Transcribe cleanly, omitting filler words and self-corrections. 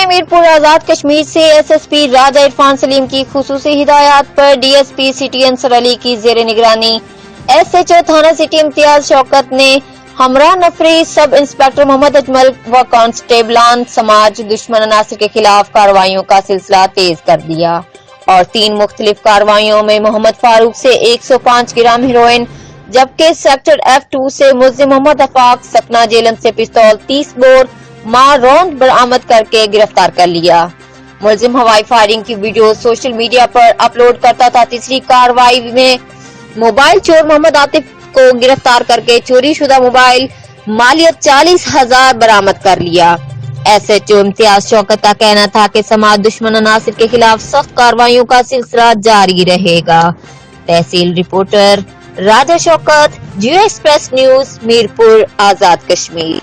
میں میرپورآزادکشمیر سے S S P راجہ عرفان سلیم کی خصوصی ہدایات پر ڈی ایس پی سٹی عنصر علی کی زیر نگرانی ایس ایچ او تھانہ سٹی امتیاز شوکت نے ہمراہ نفری سب انسپکٹر محمد اجمل و کانسٹیبلان سماج دشمن عناصر کے خلاف کاروائیوں کا سلسلہ تیز کر دیا اور 3 مختلف کاروائیوں میں محمد فاروق سے 105 گرام ہیروئن جبکہ سیکٹر F2 سے ملزم محمد سکنہ جیلن سے پستول 30 بور روند برآمد کر کے گرفتار کر لیا۔ ملزم ہوائی فائرنگ کی ویڈیو سوشل میڈیا پر اپلوڈ کرتا تھا۔ تیسری کارروائی میں موبائل چور محمد کو گرفتار کر کے چوری شدہ موبائل مالیت 40,000 برآمد کر لیا۔ ایس ایچ او امتیاز شوکت کا کہنا تھا کہ سماج دشمن عناصر کے خلاف سخت کاروائیوں کا سلسلہ جاری رہے گا۔ تحصیل رپورٹر راجہ شوکت، جیو ایکسپریس نیوز، میرپورآزادکشمیر۔